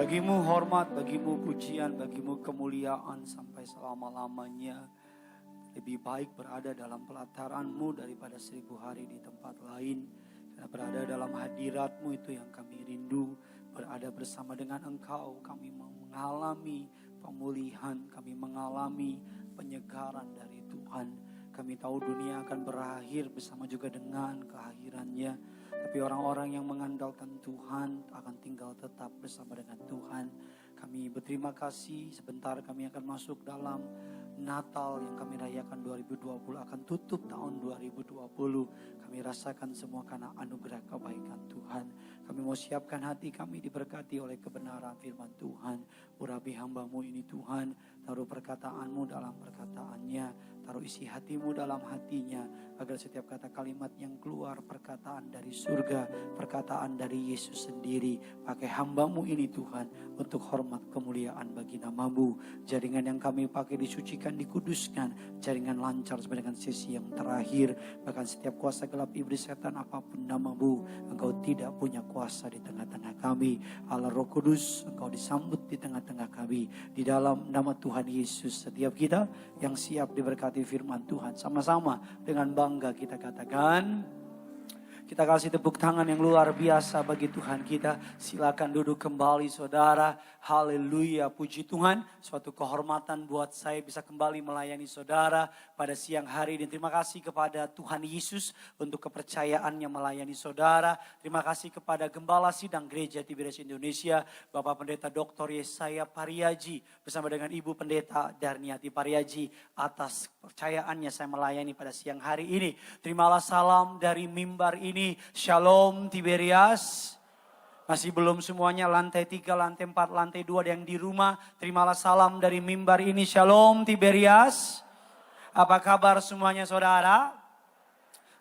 Bagimu hormat, bagimu pujian, bagimu kemuliaan sampai selama-lamanya. Lebih baik berada dalam pelataran-Mu daripada 1000 hari di tempat lain. Karena berada dalam hadirat-Mu itu yang kami rindu. Berada bersama dengan Engkau, kami mengalami pemulihan, kami mengalami penyegaran dari Tuhan. Kami tahu dunia akan berakhir bersama juga dengan keakhirannya. Tapi orang-orang yang mengandalkan Tuhan akan tinggal tetap bersama dengan Tuhan. Kami berterima kasih, sebentar kami akan masuk dalam Natal yang kami rayakan 2020, akan tutup tahun 2020. Kami rasakan semua karena anugerah kebaikan Tuhan. Kami mau siapkan hati kami diberkati oleh kebenaran firman Tuhan. Urapi hamba-Mu ini Tuhan, taruh perkataan-Mu dalam perkataannya, taruh isi hati-Mu dalam hatinya, agar setiap kata kalimat yang keluar perkataan dari surga, perkataan dari Yesus sendiri. Pakai hamba-Mu ini Tuhan, untuk hormat kemuliaan bagi nama-Mu. Jaringan yang kami pakai disucikan, dikuduskan, jaringan lancar sampai dengan sesi yang terakhir. Bahkan setiap kuasa gelap iblis setan apapun nama-Mu, Engkau tidak punya kuasa di tengah-tengah kami. Allah Roh Kudus, Engkau disambut di tengah-tengah kami. Di dalam nama Tuhan Yesus, setiap kita yang siap diberkati firman Tuhan, sama-sama dengan bangga kita katakan, kita kasih tepuk tangan yang luar biasa bagi Tuhan kita. Silakan duduk kembali saudara. Haleluya, puji Tuhan. Suatu kehormatan buat saya bisa kembali melayani saudara pada siang hari. Dan terima kasih kepada Tuhan Yesus untuk kepercayaannya melayani saudara. Terima kasih kepada Gembala Sidang Gereja Tiberias Indonesia, Bapak Pendeta Dr. Yesaya Pariaji bersama dengan Ibu Pendeta Darniati Pariaji atas percayaannya saya melayani pada siang hari ini. Terimalah salam dari mimbar ini. Shalom Tiberias. Masih belum semuanya, lantai 3, lantai 4, lantai 2 yang di rumah. Terimalah salam dari mimbar ini. Shalom Tiberias. Apa kabar semuanya saudara?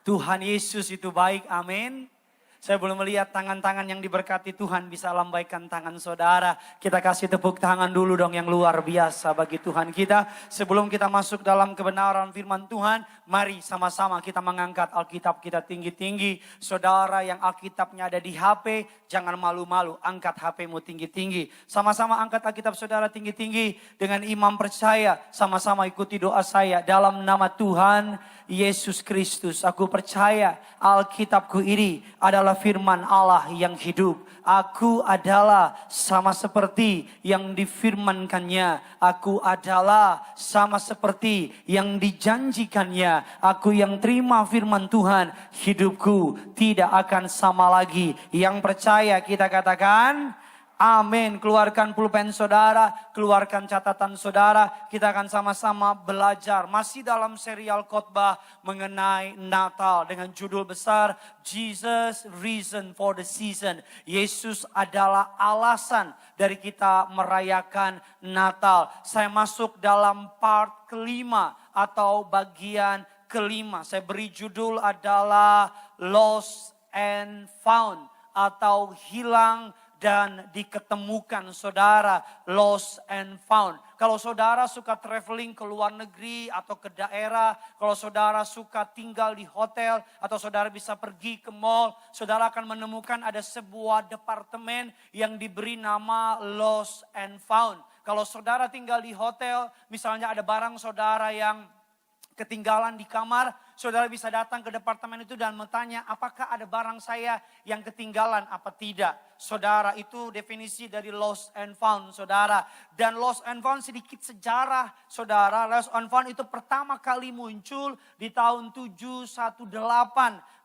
Tuhan Yesus itu baik, amin. Saya belum melihat tangan-tangan yang diberkati Tuhan, bisa lambaikan tangan saudara. Kita kasih tepuk tangan dulu dong yang luar biasa bagi Tuhan kita. Sebelum kita masuk dalam kebenaran firman Tuhan, mari sama-sama kita mengangkat Alkitab kita tinggi-tinggi. Saudara yang Alkitabnya ada di HP, jangan malu-malu, angkat HP-mu tinggi-tinggi. Sama-sama angkat Alkitab saudara tinggi-tinggi dengan imam percaya. Sama-sama ikuti doa saya dalam nama Tuhan Yesus Kristus. Aku percaya Alkitabku ini adalah firman Allah yang hidup. Aku adalah sama seperti yang difirmankannya. Aku adalah sama seperti yang dijanjikannya. Aku yang terima firman Tuhan, hidupku tidak akan sama lagi. Yang percaya kita katakan amin. Keluarkan pulpen saudara, keluarkan catatan saudara. Kita akan sama-sama belajar. Masih dalam serial khotbah mengenai Natal dengan judul besar Jesus Reason for the Season. Yesus adalah alasan dari kita merayakan Natal. Saya masuk dalam part kelima atau bagian kelima. Saya beri judul adalah Lost and Found atau hilang dan diketemukan saudara, lost and found. Kalau saudara suka traveling ke luar negeri atau ke daerah, kalau saudara suka tinggal di hotel atau saudara bisa pergi ke mall, saudara akan menemukan ada sebuah departemen yang diberi nama lost and found. Kalau saudara tinggal di hotel, misalnya ada barang saudara yang ketinggalan di kamar, saudara bisa datang ke departemen itu dan bertanya, apakah ada barang saya yang ketinggalan apa tidak. Saudara, itu definisi dari lost and found saudara. Dan lost and found sedikit sejarah saudara. Lost and found itu pertama kali muncul di tahun 718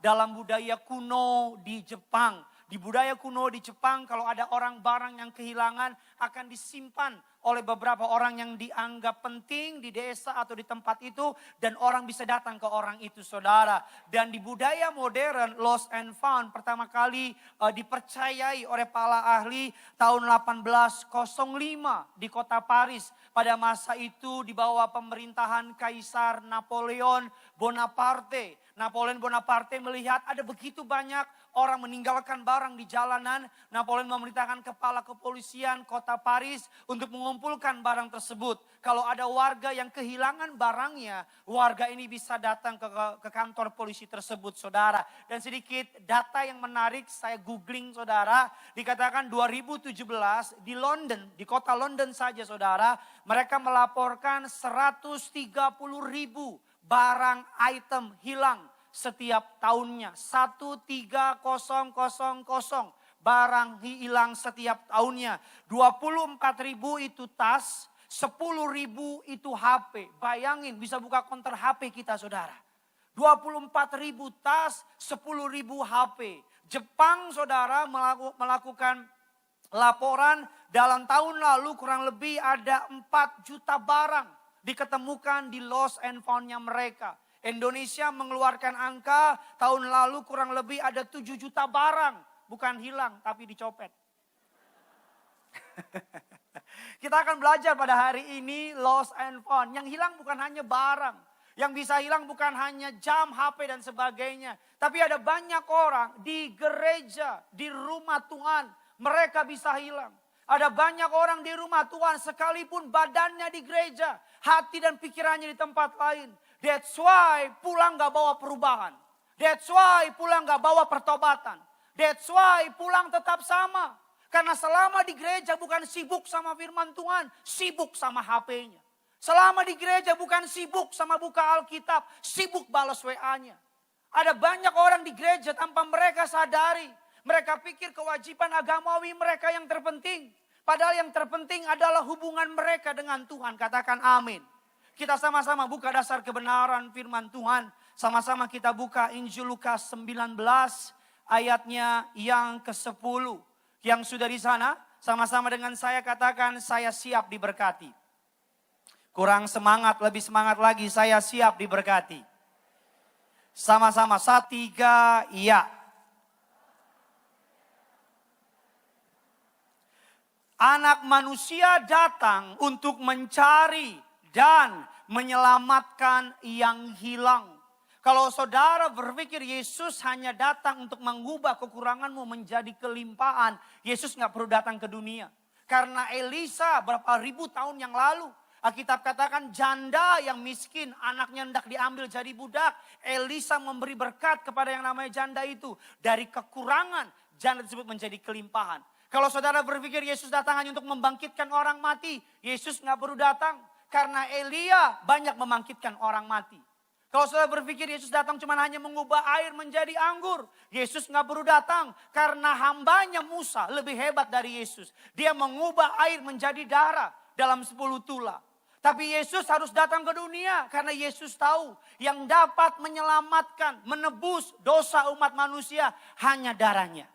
dalam budaya kuno di Jepang. Di budaya kuno di Jepang, kalau ada orang barang yang kehilangan akan disimpan oleh beberapa orang yang dianggap penting di desa atau di tempat itu. Dan orang bisa datang ke orang itu saudara. Dan di budaya modern, lost and found pertama kali dipercayai oleh para ahli tahun 1805 di kota Paris. Pada masa itu di bawah pemerintahan Kaisar Napoleon Bonaparte. Napoleon Bonaparte melihat ada begitu banyak orang meninggalkan barang di jalanan. Napoleon memerintahkan kepala kepolisian kota Paris untuk mengumumkan mengumpulkan barang tersebut. Kalau ada warga yang kehilangan barangnya, warga ini bisa datang ke kantor polisi tersebut, saudara. Dan sedikit data yang menarik, saya googling, saudara. Dikatakan 2017 di London, di kota London saja, saudara, mereka melaporkan 130.000 barang item hilang setiap tahunnya. 13000 barang hilang setiap tahunnya. 24.000 itu tas, 10.000 itu HP. Bayangin bisa buka konter HP kita, saudara. 24.000 tas, 10.000 HP. Jepang, saudara, melakukan laporan dalam tahun lalu kurang lebih ada 4 juta barang diketemukan di lost and found-nya mereka. Indonesia mengeluarkan angka tahun lalu kurang lebih ada 7 juta barang. Bukan hilang, tapi dicopet. Kita akan belajar pada hari ini lost and found. Yang hilang bukan hanya barang. Yang bisa hilang bukan hanya jam, HP dan sebagainya. Tapi ada banyak orang di gereja, di rumah Tuhan. Mereka bisa hilang. Ada banyak orang di rumah Tuhan sekalipun badannya di gereja. Hati dan pikirannya di tempat lain. That's why pulang gak bawa perubahan. That's why pulang gak bawa pertobatan. That's why pulang tetap sama. Karena selama di gereja bukan sibuk sama firman Tuhan, sibuk sama HP-nya. Selama di gereja bukan sibuk sama buka Alkitab, sibuk balas WA-nya. Ada banyak orang di gereja tanpa mereka sadari. Mereka pikir kewajiban agamawi mereka yang terpenting. Padahal yang terpenting adalah hubungan mereka dengan Tuhan. Katakan amin. Kita sama-sama buka dasar kebenaran firman Tuhan. Sama-sama kita buka Injil Lukas 19. Ayatnya yang ke-10. Yang sudah di sana, sama-sama dengan saya katakan, saya siap diberkati. Kurang semangat, lebih semangat lagi, saya siap diberkati. Sama-sama, 1, 3, iya. Anak manusia datang untuk mencari dan menyelamatkan yang hilang. Kalau saudara berpikir Yesus hanya datang untuk mengubah kekuranganmu menjadi kelimpahan, Yesus gak perlu datang ke dunia. Karena Elisa berapa ribu tahun yang lalu, Alkitab katakan janda yang miskin, anaknya hendak diambil jadi budak. Elisa memberi berkat kepada yang namanya janda itu. Dari kekurangan, janda tersebut menjadi kelimpahan. Kalau saudara berpikir Yesus datang hanya untuk membangkitkan orang mati, Yesus gak perlu datang. Karena Elia banyak membangkitkan orang mati. Kalau saudara berpikir Yesus datang cuma hanya mengubah air menjadi anggur. Yesus gak perlu datang. Karena hambanya Musa lebih hebat dari Yesus. Dia mengubah air menjadi darah dalam 10 tula. Tapi Yesus harus datang ke dunia. Karena Yesus tahu yang dapat menyelamatkan, menebus dosa umat manusia hanya darahnya.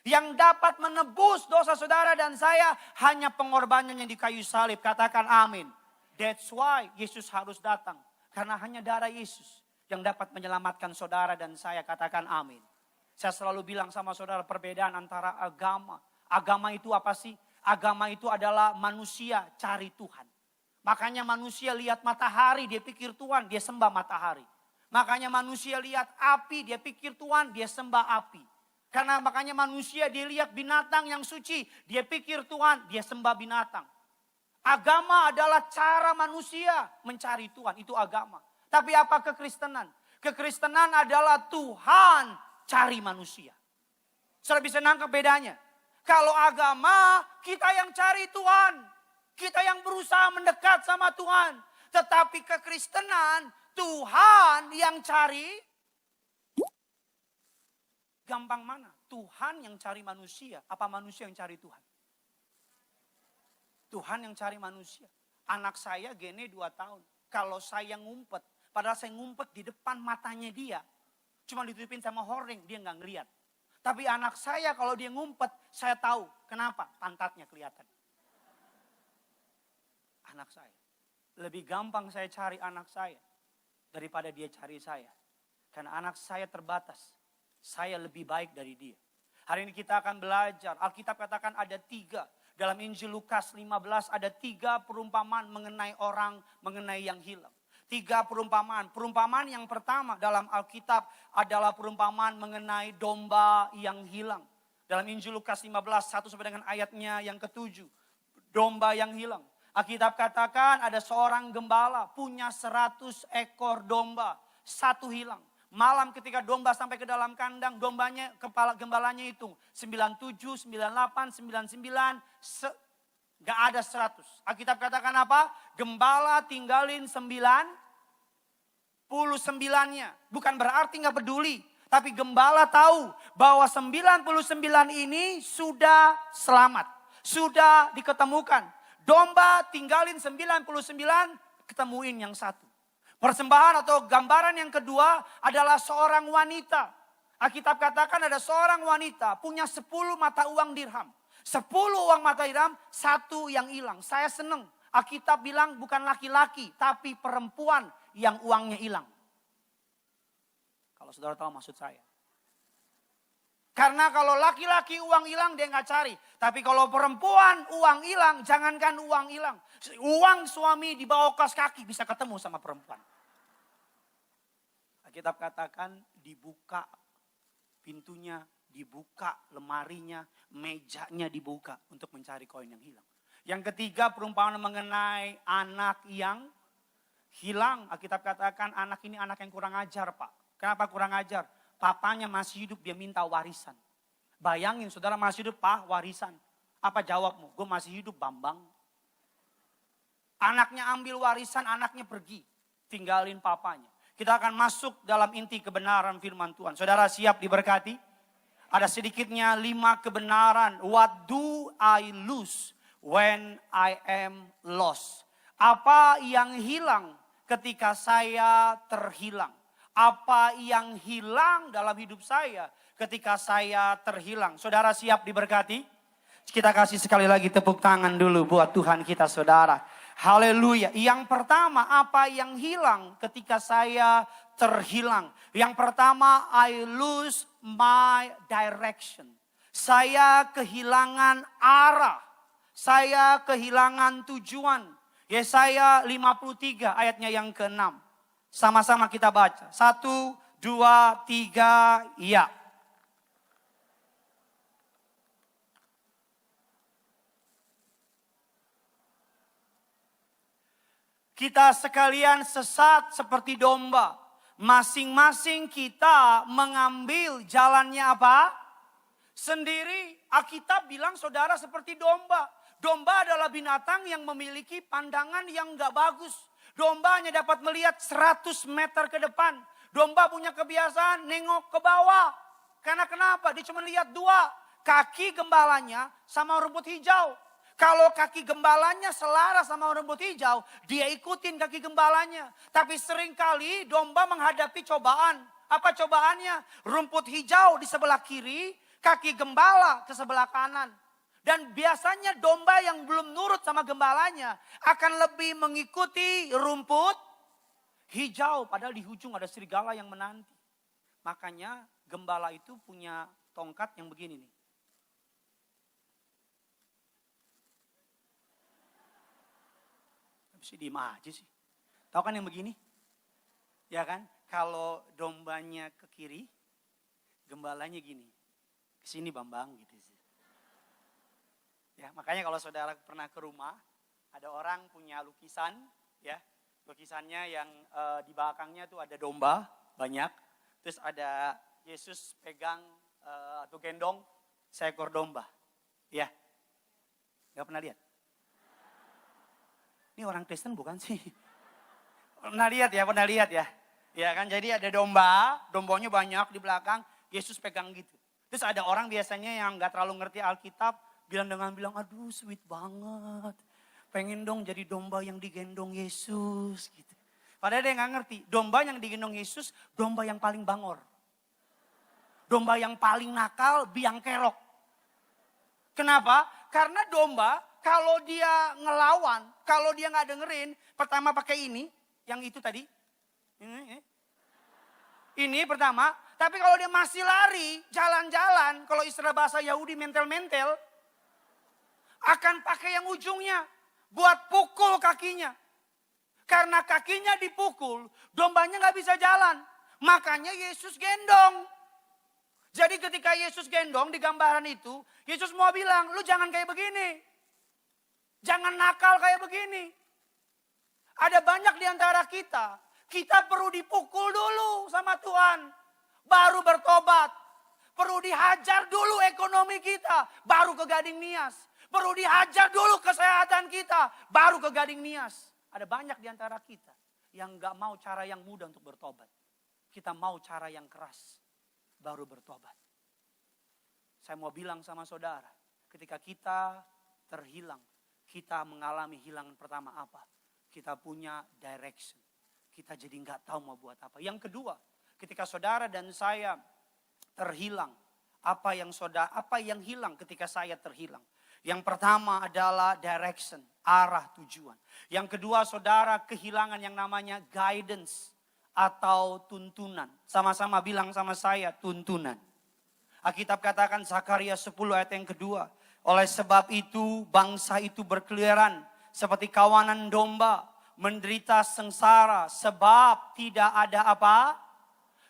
Yang dapat menebus dosa saudara dan saya hanya pengorbanannya di kayu salib. Katakan amin. That's why Yesus harus datang. Karena hanya darah Yesus yang dapat menyelamatkan saudara dan saya. Katakan amin. Saya selalu bilang sama saudara perbedaan antara agama. Agama itu apa sih? Agama itu adalah manusia cari Tuhan. Makanya manusia lihat matahari dia pikir Tuhan, dia sembah matahari. Makanya manusia lihat api dia pikir Tuhan, dia sembah api. Karena makanya manusia dia lihat binatang yang suci, dia pikir Tuhan, dia sembah binatang. Agama adalah cara manusia mencari Tuhan. Itu agama. Tapi apa kekristenan? Kekristenan adalah Tuhan cari manusia. Saudara bisa nangkep bedanya? Kalau agama, kita yang cari Tuhan. Kita yang berusaha mendekat sama Tuhan. Tetapi kekristenan, Tuhan yang cari. Gampang mana? Tuhan yang cari manusia. Apa manusia yang cari Tuhan? Tuhan yang cari manusia. Anak saya Gene 2 tahun. Kalau saya ngumpet, padahal saya ngumpet di depan matanya dia. Cuma ditutupin sama horeng, dia gak ngeliat. Tapi anak saya kalau dia ngumpet, saya tahu. Kenapa? Pantatnya kelihatan. Anak saya. Lebih gampang saya cari anak saya daripada dia cari saya. Karena anak saya terbatas. Saya lebih baik dari dia. Hari ini kita akan belajar. Alkitab katakan ada 3. Dalam Injil Lukas 15 ada 3 perumpamaan mengenai orang, mengenai yang hilang. 3 perumpamaan. Perumpamaan yang pertama dalam Alkitab adalah perumpamaan mengenai domba yang hilang. Dalam Injil Lukas 15, 1 sampai dengan ayatnya yang ke-7. domba yang hilang. Alkitab katakan ada seorang gembala punya 100 ekor domba, satu hilang. Malam ketika domba sampai ke dalam kandang, kepala gembalanya hitung 97, 98, 99, gak ada 100. Alkitab katakan apa? Gembala tinggalin 99-nya. Bukan berarti gak peduli. Tapi gembala tahu bahwa 99 ini sudah selamat. Sudah diketemukan. Domba tinggalin 99, ketemuin yang satu. Persembahan atau gambaran yang kedua adalah seorang wanita. Alkitab katakan ada seorang wanita punya 10 mata uang dirham. 10 uang mata dirham, satu yang hilang. Saya senang. Alkitab bilang bukan laki-laki, tapi perempuan yang uangnya hilang. Kalau saudara tahu maksud saya. Karena kalau laki-laki uang hilang dia nggak cari. Tapi kalau perempuan uang hilang, jangankan uang hilang. Uang suami di bawah kaos kaki bisa ketemu sama perempuan. Alkitab katakan dibuka pintunya, dibuka lemarinya, mejanya dibuka untuk mencari koin yang hilang. Yang ketiga perumpamaan mengenai anak yang hilang. Alkitab katakan anak ini anak yang kurang ajar, Pak. Kenapa kurang ajar? Papanya masih hidup, dia minta warisan. Bayangin saudara masih hidup, Pak, warisan. Apa jawabmu? Gue masih hidup, Bambang. Anaknya ambil warisan, anaknya pergi. Tinggalin papanya. Kita akan masuk dalam inti kebenaran firman Tuhan. Saudara siap diberkati? Ada sedikitnya 5 kebenaran. What do I lose when I am lost? Apa yang hilang ketika saya terhilang? Apa yang hilang dalam hidup saya ketika saya terhilang? Saudara siap diberkati? Kita kasih sekali lagi tepuk tangan dulu buat Tuhan kita saudara. Haleluya. Yang pertama apa yang hilang ketika saya terhilang? Yang pertama I lose my direction. Saya kehilangan arah. Saya kehilangan tujuan. Yesaya 53 ayatnya yang ke-6. Sama-sama kita baca. 1, 2, 3, ya. Kita sekalian sesat seperti domba. Masing-masing kita mengambil jalannya apa? Sendiri. Alkitab bilang saudara seperti domba. Domba adalah binatang yang memiliki pandangan yang gak bagus. Domba hanya dapat melihat 100 meter ke depan. Domba punya kebiasaan nengok ke bawah. Karena kenapa? Dia cuma lihat 2. Kaki gembalanya sama rumput hijau. Kalau kaki gembalanya selaras sama rumput hijau, dia ikutin kaki gembalanya. Tapi seringkali domba menghadapi cobaan. Apa cobaannya? Rumput hijau di sebelah kiri, kaki gembala ke sebelah kanan. Dan biasanya domba yang belum nurut sama gembalanya akan lebih mengikuti rumput hijau. Padahal di ujung ada serigala yang menanti. Makanya gembala itu punya tongkat yang begini nih. Bisa diem aja sih. Tahu kan yang begini? Ya kan? Kalau dombanya ke kiri, gembalanya gini. Kesini Bambang gitu sih. Ya, makanya kalau saudara pernah ke rumah, ada orang punya lukisan, ya, lukisannya yang di belakangnya tuh ada domba banyak, terus ada Yesus pegang atau gendong seekor domba, ya, nggak pernah lihat? Ini orang Kristen bukan sih? Pernah lihat ya, ya kan? Jadi ada dombanya banyak di belakang, Yesus pegang gitu. Terus ada orang biasanya yang nggak terlalu ngerti Alkitab, bilang, aduh sweet banget. Pengen dong jadi domba yang digendong Yesus gitu. Padahal dia nggak ngerti, domba yang digendong Yesus, domba yang paling bangor. Domba yang paling nakal, biang kerok. Kenapa? Karena domba, kalau dia ngelawan, kalau dia nggak dengerin, pertama pakai ini, yang itu tadi. Ini pertama, tapi kalau dia masih lari, jalan-jalan, kalau istilah bahasa Yahudi mentel-mentel, akan pakai yang ujungnya buat pukul kakinya. Karena kakinya dipukul, dombanya gak bisa jalan. Makanya Yesus gendong. Jadi ketika Yesus gendong di gambaran itu, Yesus mau bilang, lu jangan kayak begini. Jangan nakal kayak begini. Ada banyak di antara kita. Kita perlu dipukul dulu sama Tuhan. Baru bertobat. Perlu dihajar dulu ekonomi kita. Baru ke Gading Nias. Perlu dihajar dulu kesehatan kita. Baru ke Gading Nias. Ada banyak di antara kita yang gak mau cara yang mudah untuk bertobat. Kita mau cara yang keras. Baru bertobat. Saya mau bilang sama saudara. Ketika kita terhilang. Kita mengalami hilangan pertama apa? Kita punya direction. Kita jadi gak tahu mau buat apa. Yang kedua. Ketika saudara dan saya terhilang. Apa yang hilang ketika saya terhilang? Yang pertama adalah direction, arah tujuan. Yang kedua saudara kehilangan yang namanya guidance atau tuntunan. Sama-sama bilang sama saya tuntunan. Alkitab katakan Zakaria 10 ayat yang kedua. Oleh sebab itu bangsa itu berkeliaran seperti kawanan domba. Menderita sengsara sebab tidak ada apa?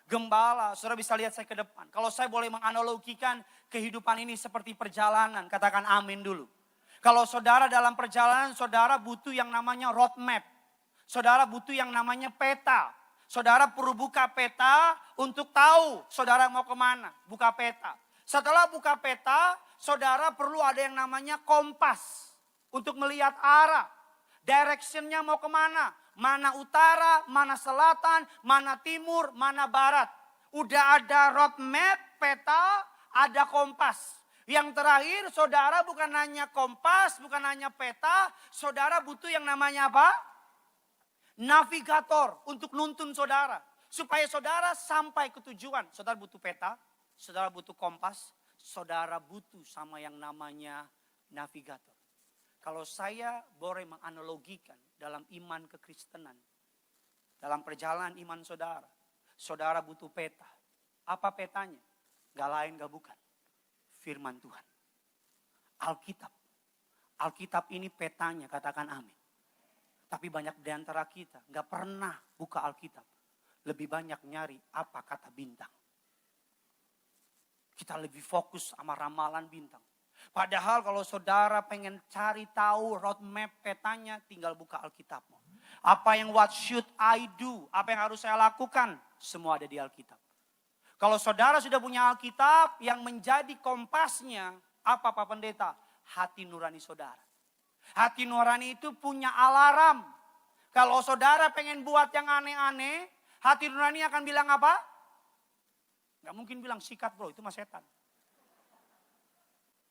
Gembala. Saudara bisa lihat saya ke depan. Kalau saya boleh menganalogikan kehidupan ini seperti perjalanan. Katakan amin dulu. Kalau saudara dalam perjalanan, saudara butuh yang namanya roadmap. Saudara butuh yang namanya peta. Saudara perlu buka peta untuk tahu saudara mau kemana. Buka peta. Setelah buka peta, saudara perlu ada yang namanya kompas. Untuk melihat arah. Directionnya mau kemana. Mana utara, mana selatan, mana timur, mana barat. Udah ada roadmap, peta, ada kompas. Yang terakhir saudara bukan hanya kompas, bukan hanya peta. Saudara butuh yang namanya apa? Navigator untuk nuntun saudara. Supaya saudara sampai ke tujuan. Saudara butuh peta, saudara butuh kompas, saudara butuh sama yang namanya navigator. Kalau saya boleh menganalogikan dalam iman kekristenan, dalam perjalanan iman saudara, saudara butuh peta. Apa petanya? Gak lain gak bukan. Firman Tuhan. Alkitab. Alkitab ini petanya, katakan amin. Tapi banyak di antara kita gak pernah buka Alkitab. Lebih banyak nyari apa kata bintang. Kita lebih fokus sama ramalan bintang. Padahal kalau saudara pengen cari tahu roadmap petanya, tinggal buka Alkitabmu. Apa yang what should I do? Apa yang harus saya lakukan? Semua ada di Alkitab. Kalau saudara sudah punya Alkitab yang menjadi kompasnya, apa Pak Pendeta? Hati nurani saudara. Hati nurani itu punya alarm. Kalau saudara pengen buat yang aneh-aneh, hati nurani akan bilang apa? Gak mungkin bilang sikat bro, itu mah setan.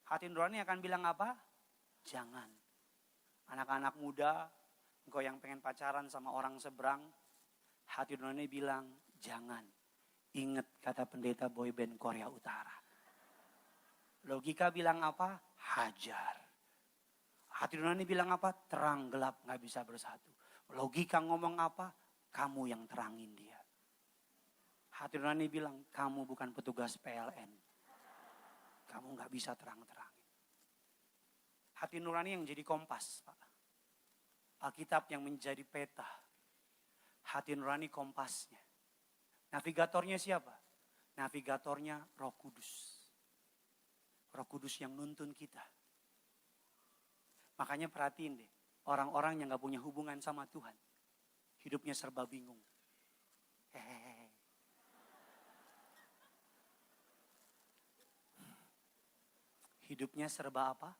Hati nurani akan bilang apa? Jangan. Anak-anak muda, engkau yang pengen pacaran sama orang seberang, hati nurani bilang jangan. Ingat kata pendeta boyband Korea Utara. Logika bilang apa? Hajar. Hati nurani bilang apa? Terang gelap gak bisa bersatu. Logika ngomong apa? Kamu yang terangin dia. Hati nurani bilang kamu bukan petugas PLN. Kamu gak bisa terang-terangin. Hati nurani yang jadi kompas, Pak. Alkitab yang menjadi peta. Hati nurani kompasnya. Navigatornya siapa? Navigatornya Roh Kudus. Roh Kudus yang nuntun kita. Makanya perhatiin deh. Orang-orang yang gak punya hubungan sama Tuhan. Hidupnya serba bingung. Hidupnya serba apa?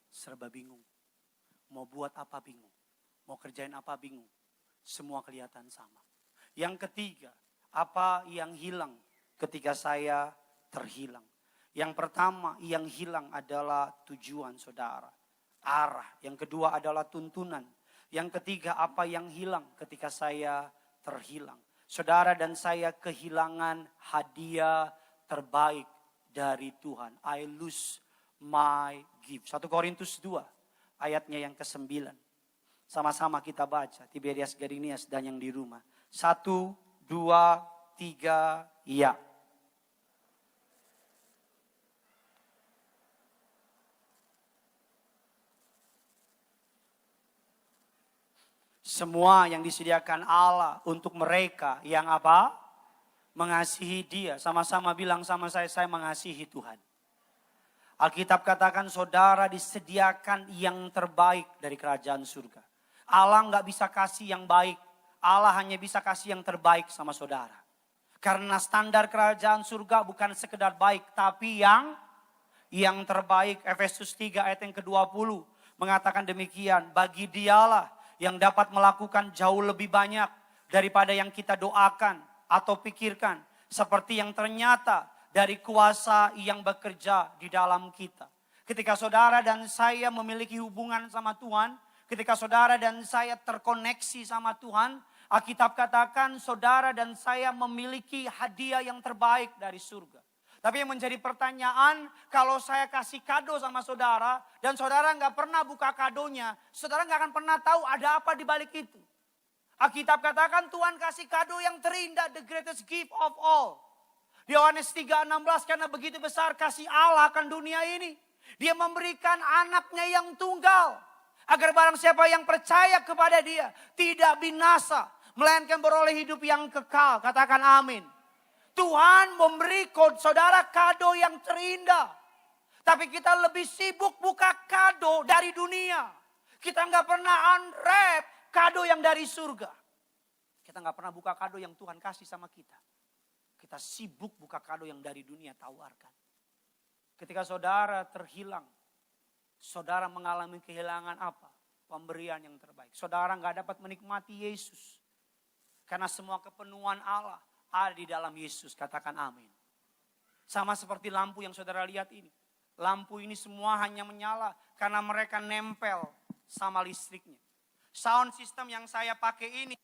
Serba bingung. Mau buat apa bingung. Mau kerjain apa bingung. Semua kelihatan sama. Yang ketiga, apa yang hilang ketika saya terhilang? Yang pertama yang hilang adalah tujuan saudara. Arah. Yang kedua adalah tuntunan. Yang ketiga apa yang hilang ketika saya terhilang? Saudara dan saya kehilangan hadiah terbaik dari Tuhan. I lose my gift. 1 Korintus 2 ayatnya yang ke-9. Sama-sama kita baca. Tiberias Gadinias dan yang di rumah. 1, 2, 3, ya. Semua yang disediakan Allah untuk mereka yang apa? Mengasihi Dia. Sama-sama bilang sama saya mengasihi Tuhan. Alkitab katakan saudara disediakan yang terbaik dari kerajaan surga. Allah nggak bisa kasih yang baik. Allah hanya bisa kasih yang terbaik sama saudara. Karena standar kerajaan surga bukan sekedar baik, tapi yang terbaik. Efesus 3 ayat yang ke-20 mengatakan demikian. Bagi dialah yang dapat melakukan jauh lebih banyak daripada yang kita doakan atau pikirkan. Seperti yang ternyata dari kuasa yang bekerja di dalam kita. Ketika saudara dan saya memiliki hubungan sama Tuhan, ketika saudara dan saya terkoneksi sama Tuhan, Alkitab katakan saudara dan saya memiliki hadiah yang terbaik dari surga. Tapi yang menjadi pertanyaan, kalau saya kasih kado sama saudara, dan saudara nggak pernah buka kadonya, saudara nggak akan pernah tahu ada apa di balik itu. Alkitab katakan Tuhan kasih kado yang terindah, the greatest gift of all. Di Yohanes 3:16, karena begitu besar kasih Allah akan dunia ini. Dia memberikan anaknya yang tunggal. Agar barang siapa yang percaya kepada dia tidak binasa, melainkan beroleh hidup yang kekal. Katakan amin. Tuhan memberi saudara kado yang terindah. Tapi kita lebih sibuk buka kado dari dunia. Kita nggak pernah unwrap kado yang dari surga. Kita nggak pernah buka kado yang Tuhan kasih sama kita. Kita sibuk buka kado yang dari dunia tawarkan. Ketika saudara terhilang, saudara mengalami kehilangan apa? Pemberian yang terbaik. Saudara nggak dapat menikmati Yesus. Karena semua kepenuhan Allah ada di dalam Yesus. Katakan amin. Sama seperti lampu yang saudara lihat ini. Lampu ini semua hanya menyala karena mereka nempel sama listriknya. Sound system yang saya pakai ini.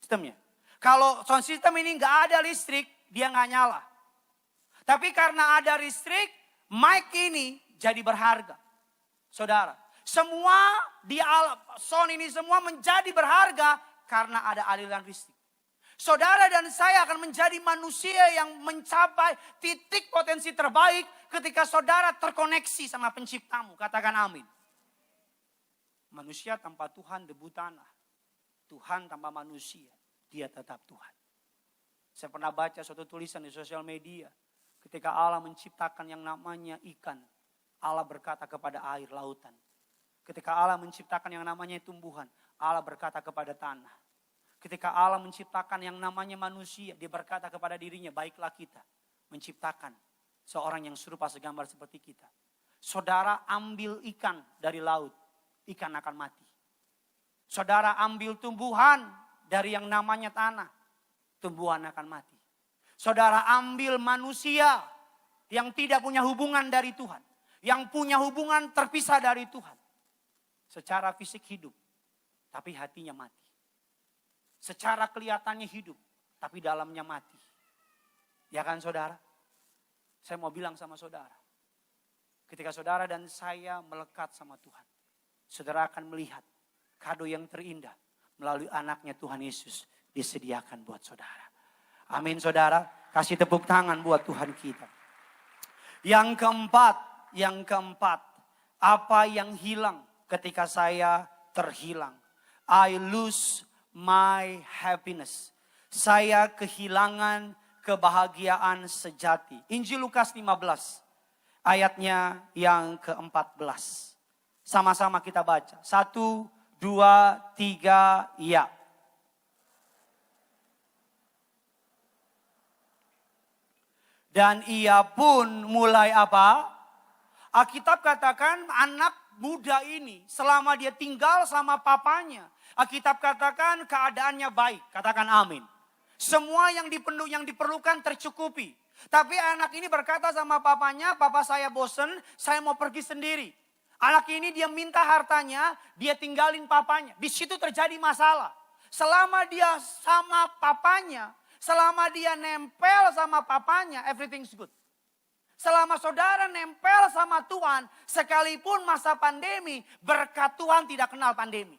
Sistemnya. Kalau sound system ini nggak ada listrik, dia nggak nyala. Tapi karena ada listrik, mic ini jadi berharga. Saudara, semua di alam sound ini semua menjadi berharga karena ada aliran listrik. Saudara dan saya akan menjadi manusia yang mencapai titik potensi terbaik ketika saudara terkoneksi sama penciptamu. Katakan amin. Manusia tanpa Tuhan debu tanah. Tuhan tanpa manusia, dia tetap Tuhan. Saya pernah baca suatu tulisan di sosial media. Ketika Allah menciptakan yang namanya ikan, Allah berkata kepada air lautan. Ketika Allah menciptakan yang namanya tumbuhan, Allah berkata kepada tanah. Ketika Allah menciptakan yang namanya manusia, dia berkata kepada dirinya, baiklah kita menciptakan seorang yang serupa segambar seperti kita. Saudara ambil ikan dari laut, ikan akan mati. Saudara ambil tumbuhan dari yang namanya tanah, tumbuhan akan mati. Saudara ambil manusia yang tidak punya hubungan dari Tuhan, yang punya hubungan terpisah dari Tuhan. Secara fisik hidup, tapi hatinya mati. Secara kelihatannya hidup, tapi dalamnya mati. Ya kan saudara? Saya mau bilang sama saudara. Ketika saudara dan saya melekat sama Tuhan, saudara akan melihat kado yang terindah melalui anaknya Tuhan Yesus disediakan buat saudara. Amin saudara. Kasih tepuk tangan buat Tuhan kita. Yang keempat. Apa yang hilang ketika saya terhilang? I lose my happiness. Saya kehilangan kebahagiaan sejati. Injil Lukas 15 ayatnya yang ke-14. Sama-sama kita baca. 1, 2, 3, ya. Dan ia pun mulai apa? Alkitab katakan anak muda ini selama dia tinggal sama papanya. Alkitab katakan keadaannya baik. Katakan amin. Semua yang diperlukan tercukupi. Tapi anak ini berkata sama papanya, papa saya bosen, saya mau pergi sendiri. Anak ini dia minta hartanya, dia tinggalin papanya. Di situ terjadi masalah. Selama dia sama papanya, selama dia nempel sama papanya, everything's good. Selama saudara nempel sama Tuhan, sekalipun masa pandemi, berkat Tuhan tidak kenal pandemi.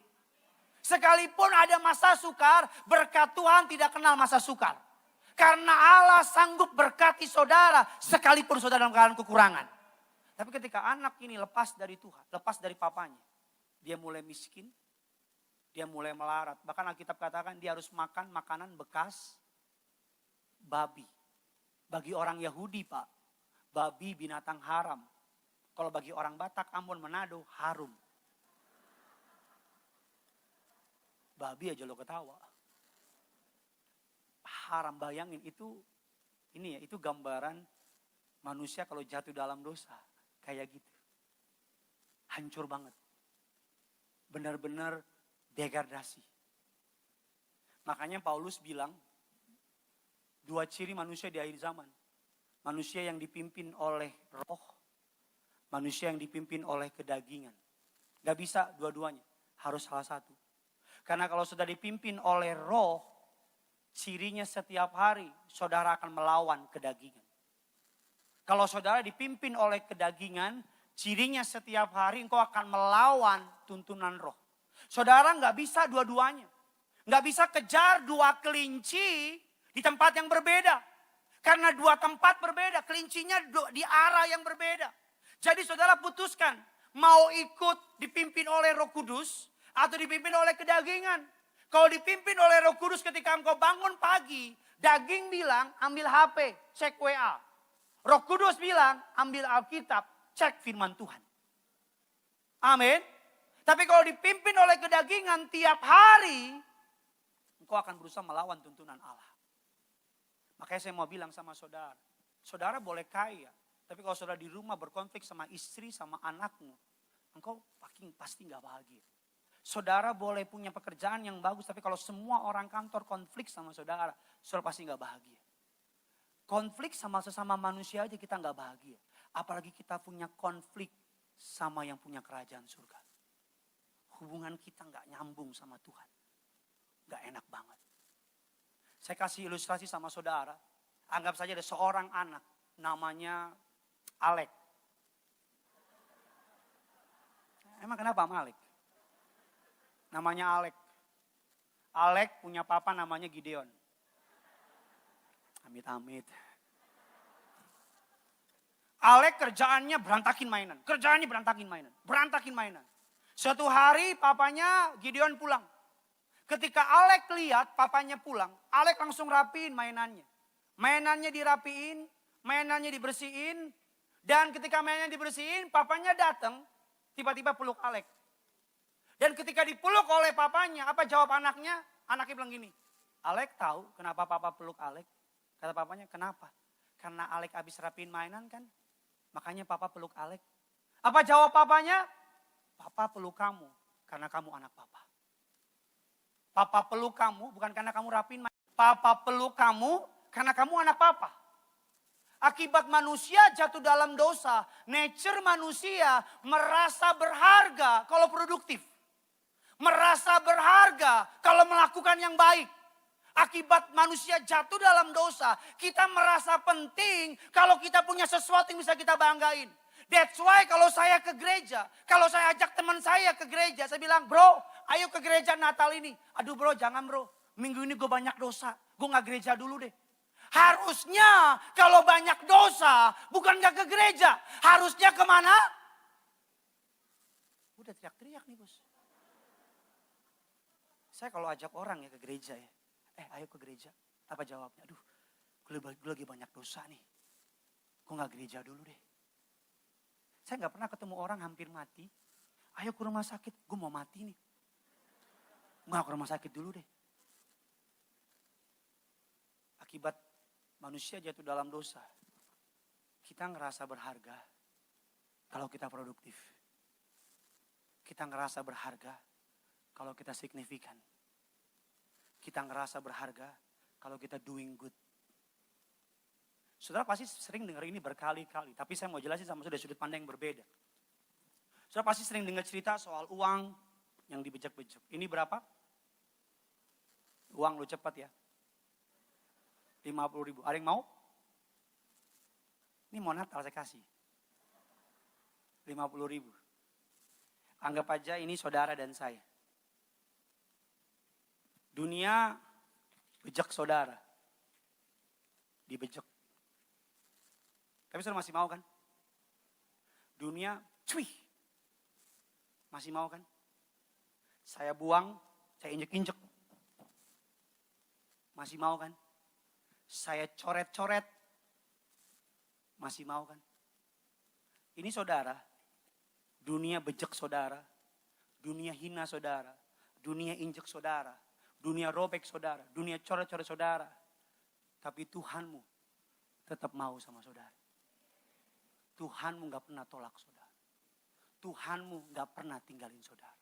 Sekalipun ada masa sukar, berkat Tuhan tidak kenal masa sukar. Karena Allah sanggup berkati saudara, sekalipun saudara dalam keadaan kekurangan. Tapi ketika anak ini lepas dari Tuhan, lepas dari papanya, dia mulai miskin, dia mulai melarat. Bahkan Alkitab katakan dia harus makan makanan bekas babi. Bagi orang Yahudi Pak, babi binatang haram. Kalau bagi orang Batak, Ambon, Manado, harum. Babi aja lo ketawa. Haram, bayangin itu, ini ya, itu gambaran manusia kalau jatuh dalam dosa. Kayak gitu. Hancur banget. Benar-benar degradasi. Makanya Paulus bilang, dua ciri manusia di akhir zaman. Manusia yang dipimpin oleh roh, manusia yang dipimpin oleh kedagingan. Gak bisa dua-duanya, harus salah satu. Karena kalau sudah dipimpin oleh roh, cirinya setiap hari saudara akan melawan kedagingan. Kalau saudara dipimpin oleh kedagingan, cirinya setiap hari engkau akan melawan tuntunan roh. Saudara gak bisa dua-duanya. Gak bisa kejar dua kelinci di tempat yang berbeda. Karena dua tempat berbeda. Kelincinya di arah yang berbeda. Jadi saudara putuskan. Mau ikut dipimpin oleh Roh Kudus. Atau dipimpin oleh kedagingan. Kalau dipimpin oleh Roh Kudus ketika engkau bangun pagi. Daging bilang ambil HP. Cek WA. Roh Kudus bilang ambil Alkitab. Cek firman Tuhan. Amin. Tapi kalau dipimpin oleh kedagingan tiap hari. Engkau akan berusaha melawan tuntunan Allah. Makanya saya mau bilang sama saudara. Saudara boleh kaya. Tapi kalau saudara di rumah berkonflik sama istri, sama anakmu. Engkau pasti gak bahagia. Saudara boleh punya pekerjaan yang bagus. Tapi kalau semua orang kantor konflik sama saudara. Saudara pasti gak bahagia. Konflik sama sesama manusia aja kita gak bahagia. Apalagi kita punya konflik sama yang punya kerajaan surga. Hubungan kita gak nyambung sama Tuhan. Gak enak banget. Saya kasih ilustrasi sama saudara. Anggap saja ada seorang anak. Namanya Alek. Emang kenapa sama Alek? Namanya Alek. Alek punya papa namanya Gideon. Amit-amit. Alek kerjaannya berantakin mainan. Berantakin mainan. Suatu hari papanya Gideon pulang. Ketika Alek lihat papanya pulang, Alek langsung rapiin mainannya. Mainannya dirapiin, mainannya dibersihin. Dan ketika mainannya dibersihin, papanya datang, tiba-tiba peluk Alek. Dan ketika dipeluk oleh papanya, apa jawab anaknya? Anaknya bilang gini, Alek tahu kenapa papa peluk Alek? Kata papanya, kenapa? Karena Alek habis rapiin mainan kan? Makanya papa peluk Alek. Apa jawab papanya? Papa peluk kamu karena kamu anak papa. Papa peluk kamu bukan karena kamu rapiin mainan. Papa peluk kamu karena kamu anak papa. Akibat manusia jatuh dalam dosa, nature manusia merasa berharga kalau produktif. Merasa berharga kalau melakukan yang baik. Akibat manusia jatuh dalam dosa, kita merasa penting kalau kita punya sesuatu yang bisa kita banggain. That's why kalau saya ke gereja, kalau saya ajak teman saya ke gereja, saya bilang, bro, ayo ke gereja Natal ini. Aduh bro, jangan bro, minggu ini gue banyak dosa, gue gak gereja dulu deh. Harusnya kalau banyak dosa, bukan gak ke gereja, harusnya kemana? Udah teriak-teriak nih bos. Saya kalau ajak orang ya ke gereja ya, ayo ke gereja. Apa jawabnya? Aduh, gue lagi banyak dosa nih. Gue gak gereja dulu deh. Saya gak pernah ketemu orang hampir mati. Ayo ke rumah sakit, gue mau mati nih. Nggak ke rumah sakit dulu deh. Akibat manusia jatuh dalam dosa. Kita ngerasa berharga kalau kita produktif. Kita ngerasa berharga kalau kita signifikan. Kita ngerasa berharga kalau kita doing good. Saudara pasti sering dengar ini berkali-kali. Tapi saya mau jelasin sama saudara dari sudut pandang yang berbeda. Saudara pasti sering dengar cerita soal uang yang dibejek-bejek. Ini berapa? Uang lu cepat ya. 50.000. Ada yang mau? Ini mau Natal saya kasih. 50.000. Anggap aja ini saudara dan saya. Dunia bejek saudara. Dibejek. Tapi saudara masih mau kan? Dunia cuy. Masih mau kan? Saya buang, saya injek-injek. Masih mau kan? saya coret-coret. Masih mau kan? Ini saudara, dunia bejek saudara, dunia hina saudara, dunia injek saudara, dunia robek saudara, dunia coret-coret saudara. Tapi Tuhanmu tetap mau sama saudara. Tuhanmu gak pernah tolak saudara. Tuhanmu gak pernah tinggalin saudara.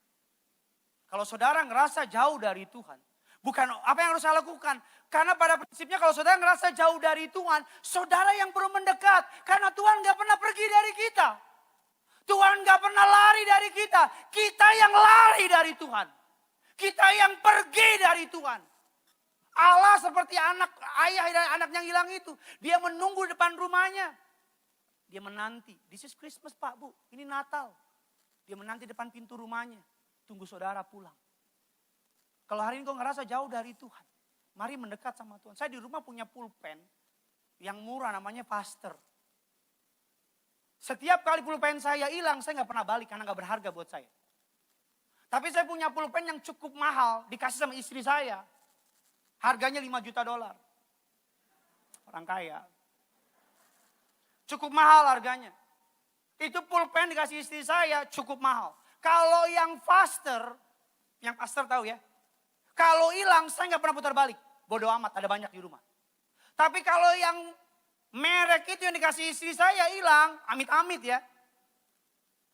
Kalau saudara ngerasa jauh dari Tuhan, bukan apa yang harus saya lakukan. Karena pada prinsipnya kalau saudara ngerasa jauh dari Tuhan, saudara yang perlu mendekat. Karena Tuhan gak pernah pergi dari kita. Tuhan gak pernah lari dari kita. Kita yang lari dari Tuhan. Kita yang pergi dari Tuhan. Allah seperti ayah dan anak yang hilang itu. Dia menunggu depan rumahnya. Dia menanti. This is Christmas Pak Bu, ini Natal. Dia menanti depan pintu rumahnya. Tunggu saudara pulang. Kalau hari ini kau ngerasa jauh dari Tuhan, mari mendekat sama Tuhan. Saya di rumah punya pulpen yang murah namanya Faster. Setiap kali pulpen saya hilang, saya gak pernah balik karena gak berharga buat saya. Tapi saya punya pulpen yang cukup mahal, dikasih sama istri saya. Harganya 5 juta dolar. Orang kaya. Cukup mahal harganya. Itu pulpen dikasih istri saya cukup mahal. Kalau yang Faster tahu ya. Kalau hilang saya gak pernah putar balik. Bodoh amat, ada banyak di rumah. Tapi kalau yang merek itu yang dikasih istri saya hilang, amit-amit ya.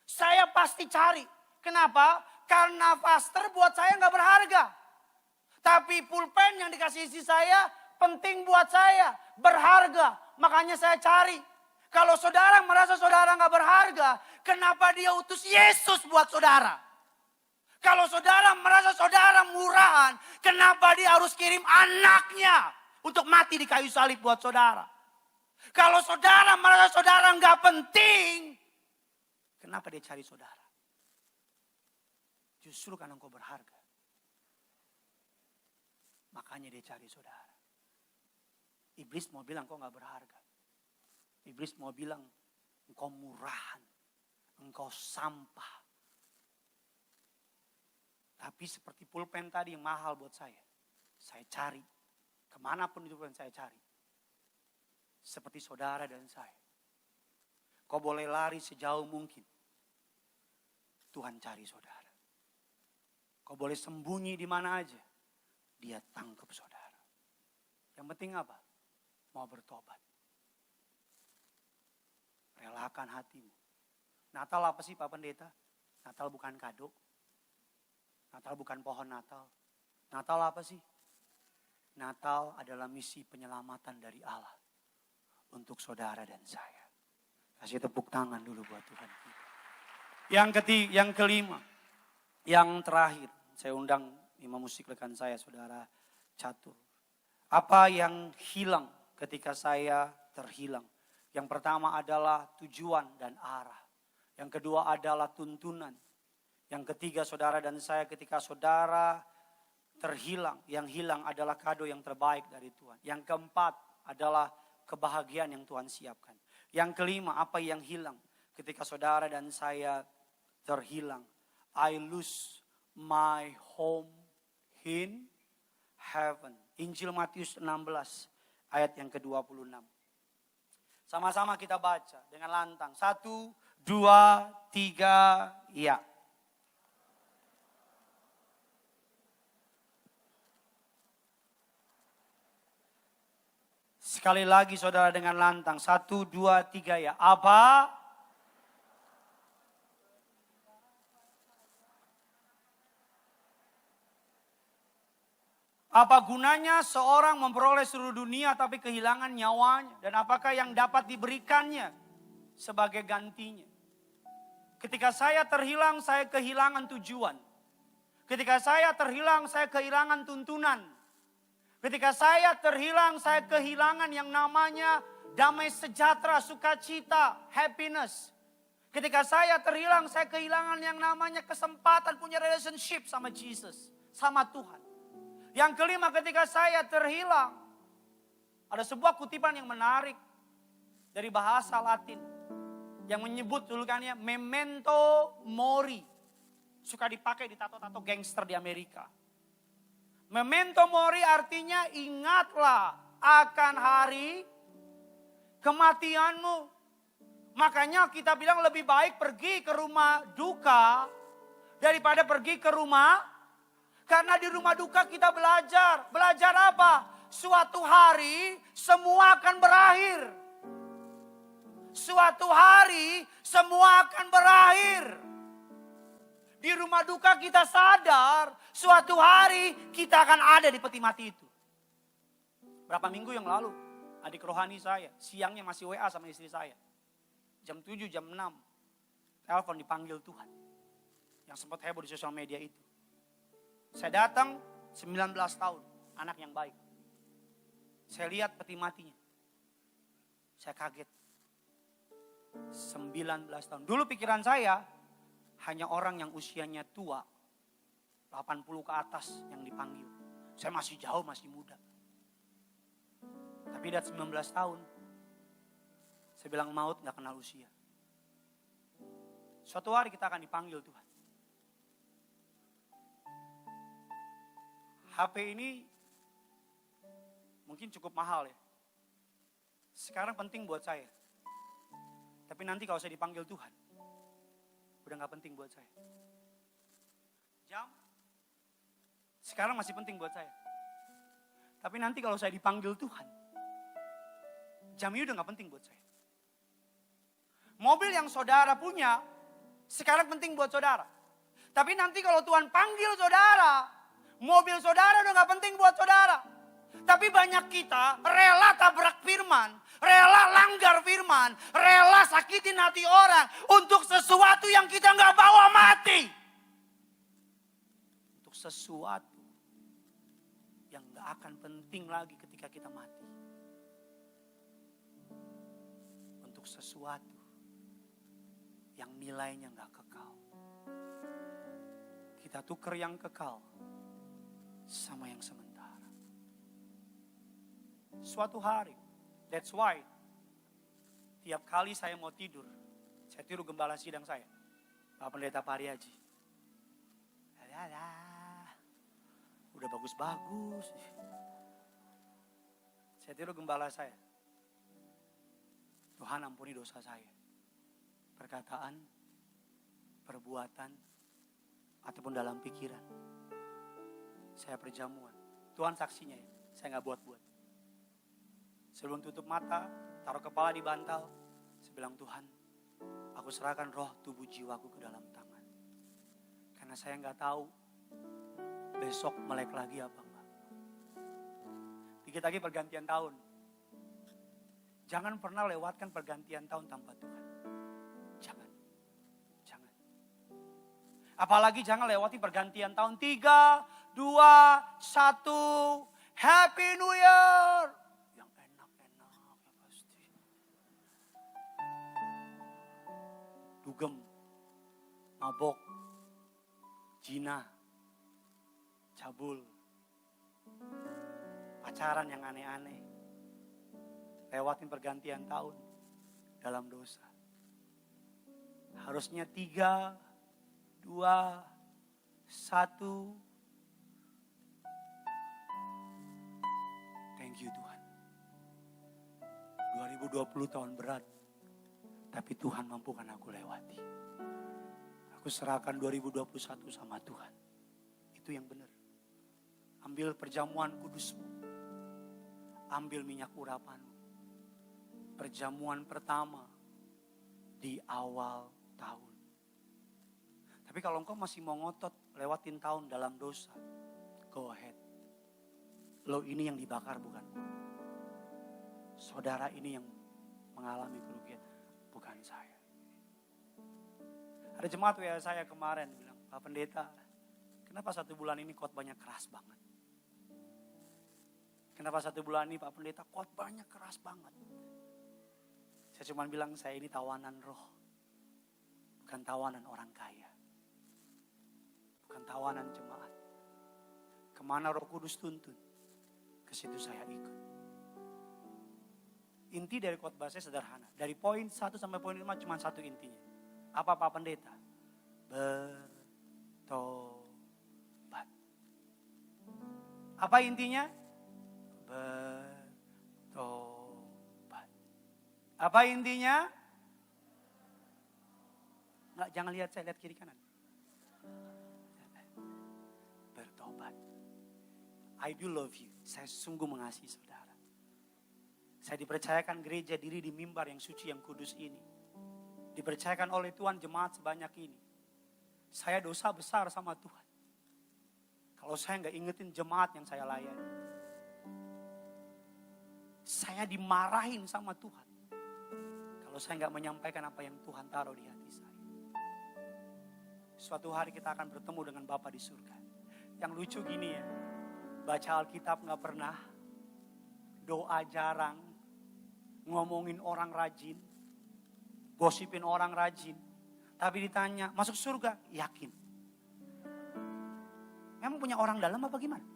Saya pasti cari. Kenapa? Karena Faster buat saya gak berharga. Tapi pulpen yang dikasih istri saya penting buat saya. Berharga. Makanya saya cari. Kalau saudara merasa saudara gak berharga, kenapa dia utus Yesus buat saudara? Kalau saudara merasa saudara murahan, kenapa dia harus kirim anaknya untuk mati di kayu salib buat saudara? Kalau saudara merasa saudara gak penting, kenapa dia cari saudara? Justru karena engkau berharga. Makanya dia cari saudara. Iblis mau bilang engkau gak berharga. Iblis mau bilang engkau murahan, engkau sampah. Tapi seperti pulpen tadi yang mahal buat saya cari. Kemanapun itu pulpen saya cari. Seperti saudara dan saya. Kau boleh lari sejauh mungkin. Tuhan cari saudara. Kau boleh sembunyi di mana aja. Dia tangkap saudara. Yang penting apa? Mau bertobat. Relakan hatimu. Natal apa sih Pak Pendeta? Natal bukan kado. Natal bukan pohon Natal. Natal apa sih? Natal adalah misi penyelamatan dari Allah. Untuk saudara dan saya. Kasih tepuk tangan dulu buat Tuhan kita. Yang kelima. Yang terakhir. Saya undang imam musik rekan saya, saudara Catur. Apa yang hilang ketika saya terhilang? Yang pertama adalah tujuan dan arah. Yang kedua adalah tuntunan. Yang ketiga saudara dan saya ketika saudara terhilang. Yang hilang adalah kado yang terbaik dari Tuhan. Yang keempat adalah kebahagiaan yang Tuhan siapkan. Yang kelima apa yang hilang ketika saudara dan saya terhilang. I lose my home in heaven. Injil Matius 16 ayat yang ke-26. Sama-sama kita baca dengan lantang. 1, 2, 3, ya. Sekali lagi saudara dengan lantang. 1, 2, 3 ya. Apa gunanya seorang memperoleh seluruh dunia tapi kehilangan nyawanya? Dan apakah yang dapat diberikannya sebagai gantinya? Ketika saya terhilang, saya kehilangan tujuan. Ketika saya terhilang, saya kehilangan tuntunan. Ketika saya terhilang, saya kehilangan yang namanya damai sejahtera, sukacita, happiness. Ketika saya terhilang, saya kehilangan yang namanya kesempatan punya relationship sama Jesus, sama Tuhan. Yang kelima, ketika saya terhilang, ada sebuah kutipan yang menarik dari bahasa Latin yang menyebut julukannya memento mori. Suka dipakai di tato-tato gangster di Amerika. Memento mori artinya ingatlah akan hari kematianmu. Makanya kita bilang lebih baik pergi ke rumah duka daripada pergi ke rumah. Karena di rumah duka kita belajar. Belajar apa? Suatu hari semua akan berakhir. Suatu hari semua akan berakhir. Di rumah duka kita sadar suatu hari kita akan ada di peti mati itu. Berapa minggu yang lalu adik rohani saya siangnya masih WA sama istri saya. Jam 7, jam 6 telepon dipanggil Tuhan. Yang sempat heboh di sosial media itu. Saya datang 19 tahun, anak yang baik. Saya lihat peti matinya. Saya kaget. 19 tahun. Dulu pikiran saya hanya orang yang usianya tua, 80 ke atas yang dipanggil. Saya masih jauh, masih muda. Tapi lihat 19 tahun. Saya bilang maut gak kenal usia. Suatu hari kita akan dipanggil Tuhan. HP ini mungkin cukup mahal ya. Sekarang penting buat saya. Tapi nanti kalau saya dipanggil Tuhan, udah gak penting buat saya. Jam, sekarang masih penting buat saya. Tapi nanti kalau saya dipanggil Tuhan, jam ini udah gak penting buat saya. Mobil yang saudara punya, sekarang penting buat saudara. Tapi nanti kalau Tuhan panggil saudara, mobil saudara udah gak penting buat saudara. Tapi banyak kita rela tabrak firman, rela langgar firman, rela sakitin hati orang untuk sesuatu yang kita gak bawa mati. Untuk sesuatu yang gak akan penting lagi ketika kita mati. Untuk sesuatu yang nilainya gak kekal. Kita tuker yang kekal sama yang sementara. Suatu hari, that's why tiap kali saya mau tidur, saya tiru gembala sidang saya, Pak Pendeta Pariaji. Udah bagus-bagus. Saya tiru gembala saya. Tuhan ampuni dosa saya. Perkataan, perbuatan, ataupun dalam pikiran. Saya perjamuan. Tuhan saksinya ya, saya gak buat-buat. Sebelum tutup mata, taruh kepala di bantal. Saya bilang, Tuhan, aku serahkan roh, tubuh, jiwaku ke dalam tangan. Karena saya gak tahu besok melek lagi apa enggak. Dikit lagi pergantian tahun. Jangan pernah lewatkan pergantian tahun tanpa Tuhan. Jangan. Jangan. Apalagi jangan lewati pergantian tahun. 3, 2, 1. Happy New Year. Yang enak-enak ya pasti. Dugem. Mabok. Zina. Cabul. Pacaran yang aneh-aneh. Lewatin pergantian tahun dalam dosa. Harusnya 3, 2, 1. Thank you Tuhan. 2020 tahun berat. Tapi Tuhan mampukan aku lewati. Aku serahkan 2021 sama Tuhan. Itu yang benar. Ambil perjamuan kudusmu. Ambil minyak urapanmu. Perjamuan pertama di awal tahun. Tapi kalau engkau masih mau ngotot lewatin tahun dalam dosa, go ahead. Lo ini yang dibakar bukan? Saudara ini yang mengalami kerugian, bukan saya. Ada jemaat WA saya kemarin bilang, Pak Pendeta, kenapa 1 bulan ini khotbahnya keras banget? Kenapa 1 bulan ini Pak Pendeta khotbahnya keras banget? Saya cuma bilang saya ini tawanan roh. Bukan tawanan orang kaya. Bukan tawanan jemaat. Kemana Roh Kudus tuntun, ke situ saya ikut. Inti dari khotbah saya sederhana. Dari poin 1 sampai poin 5 cuma 1 intinya. Apa Pak Pendeta? Bertobat. Apa intinya? Apa intinya? Enggak, jangan lihat saya, lihat kiri kanan. Bertobat. I do love you. Saya sungguh mengasihi saudara. Saya dipercayakan gereja diri di mimbar yang suci, yang kudus ini. Dipercayakan oleh Tuhan jemaat sebanyak ini. Saya dosa besar sama Tuhan. Kalau saya nggak ingetin jemaat yang saya layani. Saya dimarahin sama Tuhan. Kalau saya nggak menyampaikan apa yang Tuhan taruh di hati saya. Suatu hari kita akan bertemu dengan Bapa di surga. Yang lucu gini ya, baca Alkitab nggak pernah, doa jarang, ngomongin orang rajin, gosipin orang rajin. Tapi ditanya, masuk surga? Yakin. Memang punya orang dalam apa gimana?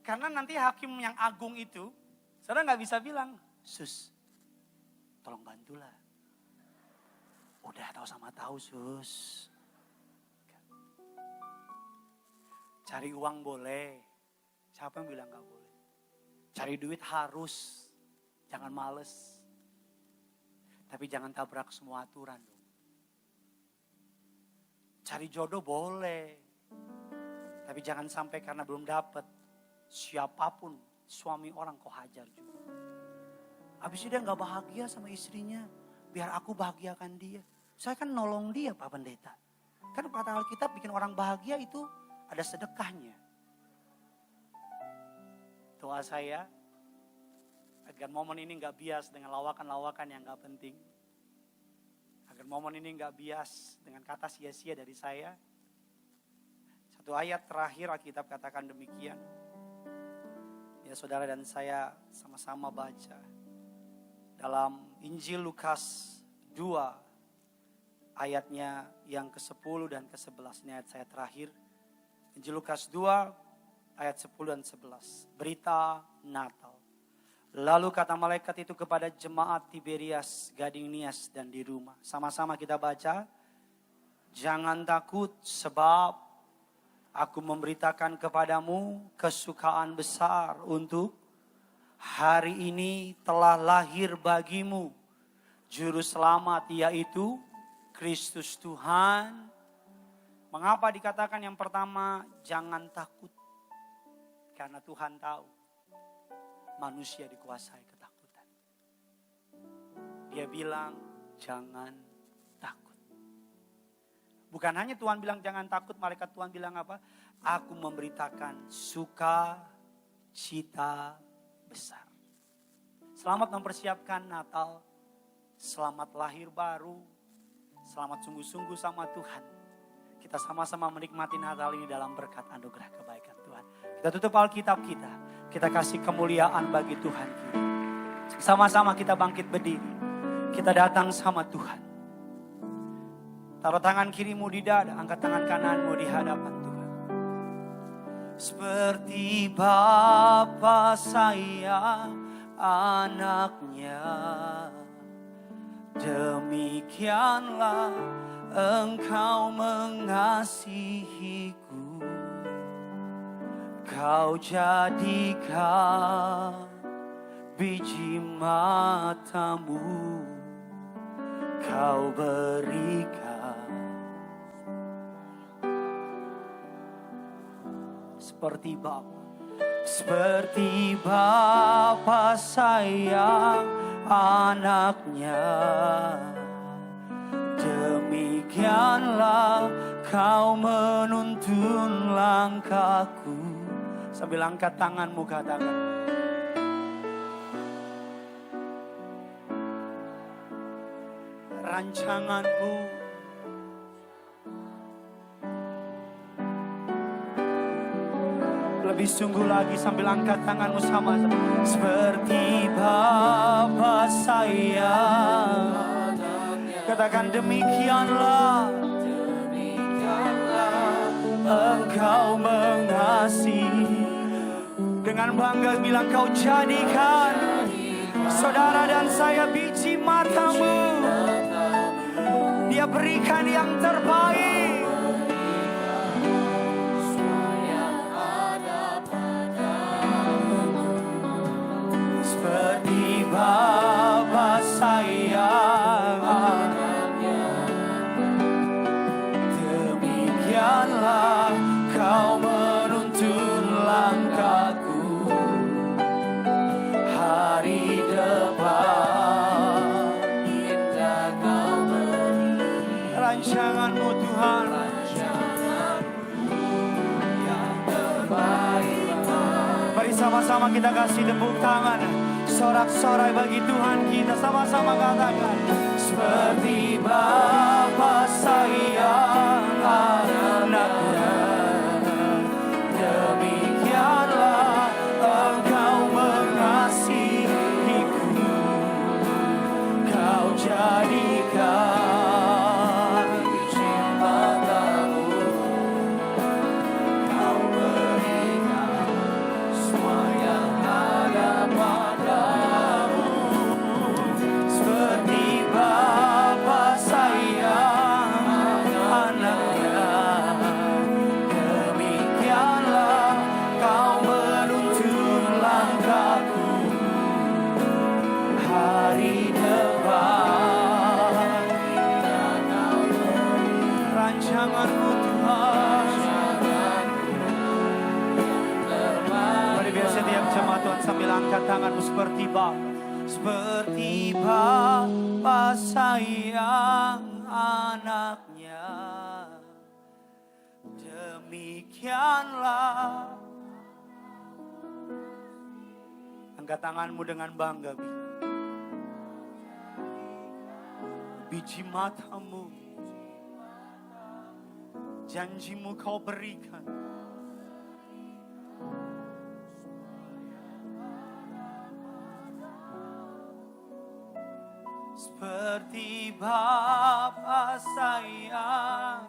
Karena nanti hakim yang agung itu, saudara nggak bisa bilang, sus, tolong bantulah. Udah tahu sama tahu sus. Cari uang boleh. Siapa yang bilang gak boleh? Cari duit harus. Jangan males. Tapi jangan tabrak semua aturan dong. Cari jodoh boleh. Tapi jangan sampai karena belum dapet. Siapapun suami orang kau hajar juga. Habis itu dia gak bahagia sama istrinya. Biar aku bahagiakan dia. Saya kan nolong dia Pak Pendeta. Kan kata Alkitab bikin orang bahagia itu ada sedekahnya. Doa saya agar momen ini gak bias dengan lawakan-lawakan yang gak penting. Agar momen ini gak bias dengan kata sia-sia dari saya. Satu ayat terakhir Alkitab katakan demikian. Ya saudara dan saya sama-sama baca. Dalam Injil Lukas 2 ayatnya yang ke-10 dan ke-11. Ini ayat saya terakhir. Injil Lukas 2 ayat 10 dan 11. Berita Natal. Lalu kata malaikat itu kepada jemaat Tiberias, Gading Nias dan di rumah. Sama-sama kita baca. Jangan takut sebab aku memberitakan kepadamu kesukaan besar untuk hari ini telah lahir bagimu Juru Selamat, yaitu Kristus Tuhan. Mengapa dikatakan yang pertama jangan takut? Karena Tuhan tahu manusia dikuasai ketakutan. Dia bilang jangan takut. Bukan hanya Tuhan bilang jangan takut, malaikat Tuhan bilang apa? Aku memberitakan sukacita besar. Selamat mempersiapkan Natal. Selamat lahir baru. Selamat sungguh-sungguh sama Tuhan. Kita sama-sama menikmati Natal ini dalam berkat anugerah kebaikan Tuhan. Kita tutup Alkitab kita. Kita kasih kemuliaan bagi Tuhan kita. Sama-sama kita bangkit berdiri. Kita datang sama Tuhan. Taruh tangan kirimu di dada. Angkat tangan kananmu di hadapan Tuhan. Seperti Bapa sayang anaknya, demikianlah Engkau mengasihiku. Kau jadikan biji matamu, Kau berikan seperti Bapa sayang anaknya, demikianlah Kau menuntun langkahku. Sambil angkat tanganmu katakan, rancanganmu lebih sungguh lagi. Sambil angkat tanganmu sama-sama. Seperti Bapa sayang, katakan demikianlah Engkau mengasihi. Dengan bangga bilang Kau jadikan saudara dan saya biji matamu. Dia berikan yang terbaik. Sama-sama kita kasih tepuk tangan. Sorak-sorai bagi Tuhan kita. Sama-sama katakan. Seperti Bapa sayang anaknya, demikianlah Engkau mengasihiku. Kau jadikan biji matamu, Kau berikan semua yang ada padamu. Seperti Bapa sayang anaknya, demikianlah Kau menuntun langkahku hari depan. Rancangan-Mu Tuhan. Mari biar setiap jemaat Tuhan sambil angkat tanganmu seperti Bapa sayang anaknya, demikianlah. Angkat tanganmu dengan bangga, bilang, biji matamu, janjimu Kau berikan. Seperti Bapa sayang,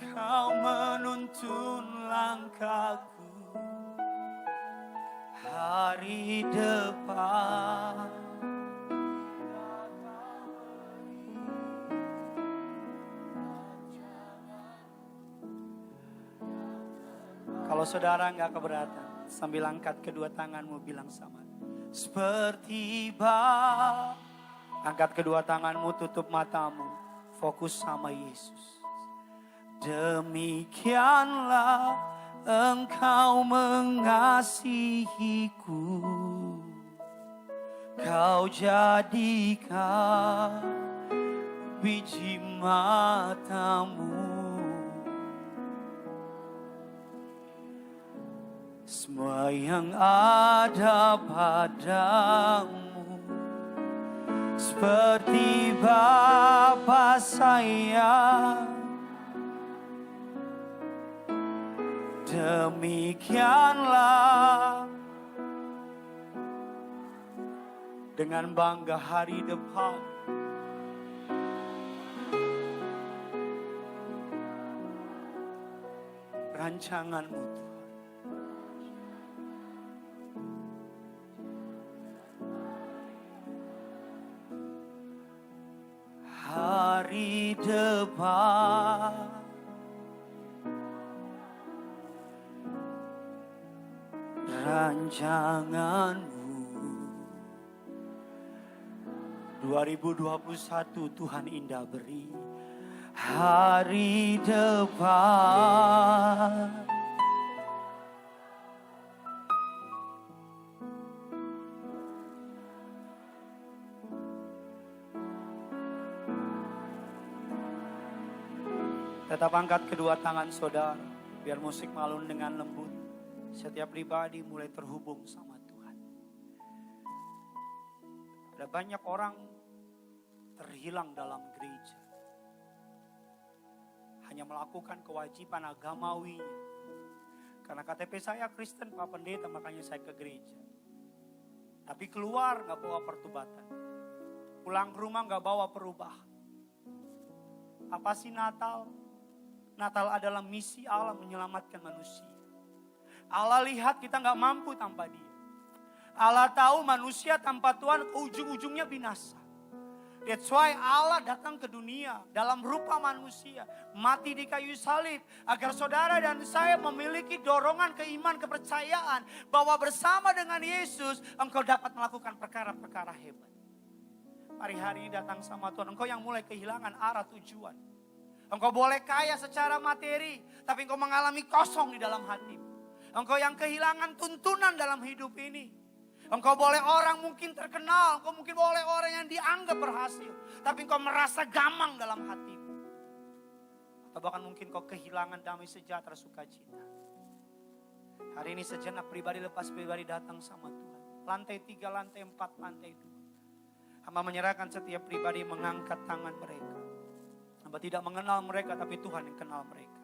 Kau menuntun langkahku hari depan. Kalau saudara nggak keberatan, sambil angkat kedua tanganmu bilang sama. Seperti angkat kedua tanganmu, tutup matamu, fokus sama Yesus. Demikianlah Engkau mengasihiku. Kau jadikan biji matamu semua yang ada padamu. Seperti Bapa sayang, demikianlah dengan bangga hari depan. Rancangan-Mu Tuhan. Hari depan. Rancangan-Mu 2021 Tuhan indah beri hari depan. Tetap angkat kedua tangan saudara, biar musik malun dengan lembut. Setiap pribadi mulai terhubung sama Tuhan. Ada banyak orang terhilang dalam gereja. Hanya melakukan kewajiban agamawinya. Karena KTP saya Kristen, Pak Pendeta, makanya saya ke gereja. Tapi keluar gak bawa pertobatan. Pulang ke rumah gak bawa perubahan. Apa sih Natal? Natal adalah misi Allah menyelamatkan manusia. Allah lihat kita gak mampu tanpa Dia. Allah tahu manusia tanpa Tuhan ujung-ujungnya binasa. That's why Allah datang ke dunia dalam rupa manusia. Mati di kayu salib. Agar saudara dan saya memiliki dorongan keiman, kepercayaan. Bahwa bersama dengan Yesus engkau dapat melakukan perkara-perkara hebat. Mari hari ini datang sama Tuhan. Engkau yang mulai kehilangan arah tujuan. Engkau boleh kaya secara materi, tapi engkau mengalami kosong di dalam hatimu. Engkau yang kehilangan tuntunan dalam hidup ini. Engkau boleh orang mungkin terkenal, engkau mungkin boleh orang yang dianggap berhasil, tapi engkau merasa gamang dalam hatimu. Atau bahkan mungkin kau kehilangan damai sejahtera, sukacita. Hari ini sejenak pribadi lepas pribadi datang sama Tuhan. Lantai 3, lantai 4, lantai 2. Hamba menyerahkan setiap pribadi mengangkat tangan mereka. Hamba tidak mengenal mereka, tapi Tuhan yang kenal mereka.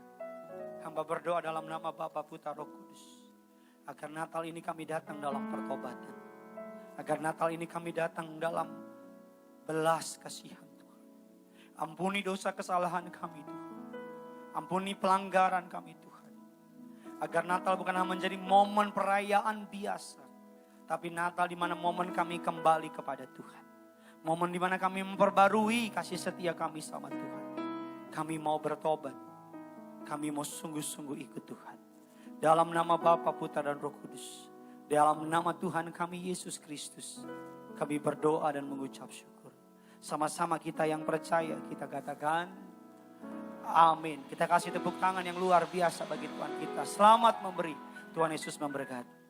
Hamba berdoa dalam nama Bapa, Putra, Roh Kudus. Agar Natal ini kami datang dalam pertobatan. Agar Natal ini kami datang dalam belas kasihan Tuhan. Ampuni dosa kesalahan kami Tuhan. Ampuni pelanggaran kami Tuhan. Agar Natal bukan hanya menjadi momen perayaan biasa. Tapi Natal di mana momen kami kembali kepada Tuhan. Momen di mana kami memperbarui kasih setia kami sama Tuhan. Kami mau bertobat. Kami mau sungguh-sungguh ikut Tuhan. Dalam nama Bapa, Putra, dan Roh Kudus. Dalam nama Tuhan kami Yesus Kristus. Kami berdoa dan mengucap syukur. Sama-sama kita yang percaya, kita katakan amin. Kita kasih tepuk tangan yang luar biasa bagi Tuhan kita. Selamat memberi. Tuhan Yesus memberkati.